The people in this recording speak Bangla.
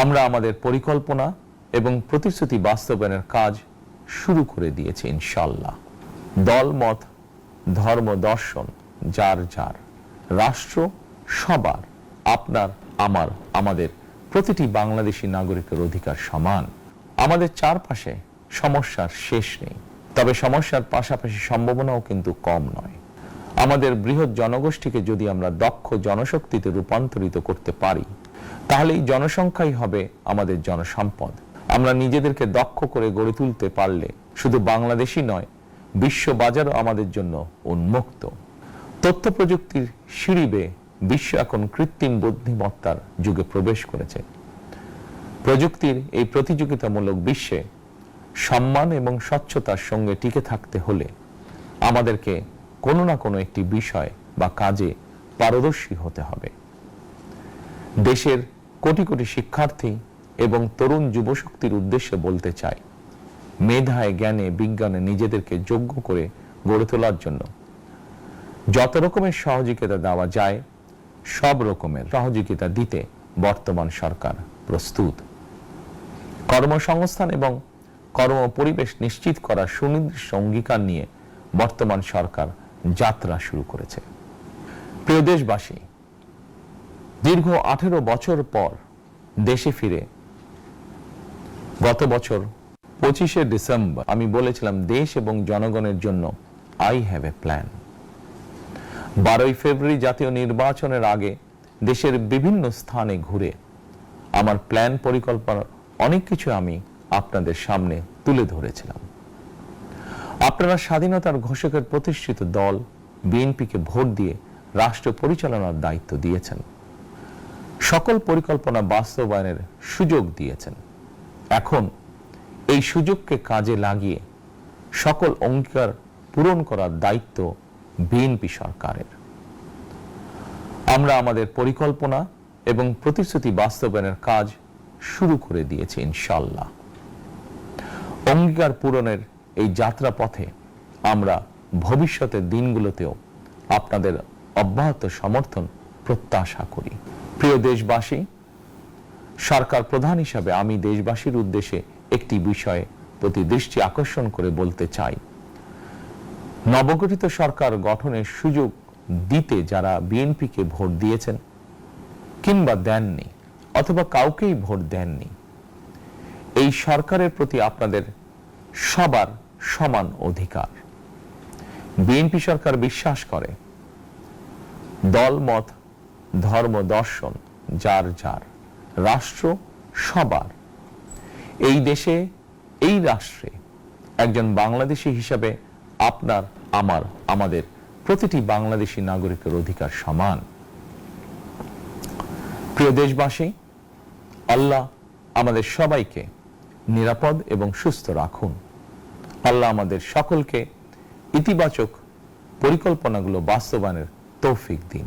আমরা আমাদের পরিকল্পনা এবং প্রতিশ্রুতি বাস্তবায়নের কাজ শুরু করে দিয়েছি ইনশাআল্লাহ। দল মত ধর্ম দর্শন যার যার, রাষ্ট্র সবার, আপনার আমার আমাদের প্রতিটি বাংলাদেশী নাগরিকের অধিকার সমান। আমাদের চারপাশে সমস্যার শেষ নেই, তবে সমস্যার পাশাপাশি সম্ভাবনাও কিন্তু কম নয়। আমাদের বৃহৎ জনগোষ্ঠীকে যদি আমরা দক্ষ জনশক্তিতে রূপান্তরিত করতে পারি, তাহলে এই জনসংখ্যাই হবে আমাদের জনসম্পদ। আমরা নিজেদেরকে দক্ষ করে গড়ে তুলতে পারলে শুধু বাংলাদেশই নয়, বিশ্ব বাজারও আমাদের জন্য উন্মুক্ত। তথ্য প্রযুক্তির সিঁড়ি বেয়ে বিশ্ব এখন কৃত্রিম বুদ্ধিমত্তার যুগে প্রবেশ করেছে। প্রযুক্তির এই প্রতিযোগিতামূলক বিশ্বে সম্মান এবং স্বচ্ছতার সঙ্গে টিকে থাকতে হলে আমাদেরকে কোনো না কোনো একটি বিষয় বা কাজে পারদর্শী হতে হবে। দেশের কোটি কোটি শিক্ষার্থী এবং তরুণ যুবশক্তির উদ্দেশ্যে বলতে চাই, মেধায় জ্ঞানে বিজ্ঞানে নিজেদেরকে যোগ্য করে গড়ে তোলার জন্য যত রকমের সহযোগিতা দেওয়া যায় সব রকমের সহযোগিতা দিতে বর্তমান সরকার প্রস্তুত। কর্মসংস্থান এবং কর্ম পরিবেশ নিশ্চিত করার সুনির্দিষ্ট অঙ্গীকার নিয়ে বর্তমান সরকার যাত্রা শুরু করেছে। প্রিয় দেশবাসী, দীর্ঘ 18 বছর পর দেশে ফিরে গত বছর 25শে ডিসেম্বর আমি বলেছিলাম দেশ এবং জনগণের জন্য আই হ্যাভ এ প্ল্যান। 12ই ফেব্রুয়ারি জাতীয় নির্বাচনের আগে দেশের বিভিন্ন স্থানে ঘুরে আমার প্ল্যান পরিকল্পনার অনেক কিছু আমি আপনাদের সামনে তুলে ধরেছিলাম। আপনারা স্বাধীনতার ঘোষকের প্রতিষ্ঠিত দল বিএনপিকে ভোট দিয়ে রাষ্ট্র পরিচালনার দায়িত্ব দিয়েছেন, সকল পরিকল্পনা বাস্তবায়নের সুযোগ দিয়েছেন। এখন এই সুযোগকে কাজে লাগিয়ে সকল অঙ্গীকার পূরণ করার দায়িত্ব বিএনপি সরকারের। আমরা আমাদের পরিকল্পনা এবং প্রতিশ্রুতি বাস্তবায়নের কাজ শুরু করে দিয়েছি ইনশাআল্লাহ। অঙ্গীকার পূরণের এই যাত্রা পথে আমরা ভবিষ্যতের দিনগুলোতেও আপনাদের অব্যাহত সমর্থন প্রত্যাশা করি। প্রিয় দেশবাসী, সরকার প্রধান হিসাবে আমি দেশবাসীর উদ্দেশ্যে একটি বিষয়ে প্রতি দৃষ্টি আকর্ষণ করে বলতে চাই। নবগঠিত সরকার গঠনের সুযোগ দিতে যারা বিএনপিকে ভোট দিয়েছেন কিংবা দেননি অথবা কাউকেই ভোট দেননি, এই সরকারের প্রতি আপনাদের সবার সমান অধিকার। বিএনপি সরকার বিশ্বাস করে দল মত ধর্ম দর্শন যার যার, রাষ্ট্র সবার। এই দেশে এই রাষ্ট্রে একজন বাংলাদেশী হিসাবে আপনার আমার আমাদের প্রতিটি বাংলাদেশী নাগরিকের অধিকার সমান। প্রিয় দেশবাসী, আল্লাহ আমাদের সবাইকে নিরাপদ এবং সুস্থ রাখুন। আল্লাহ আমাদের সকলকে ইতিবাচক পরিকল্পনাগুলো বাস্তবায়নের তৌফিক দিন।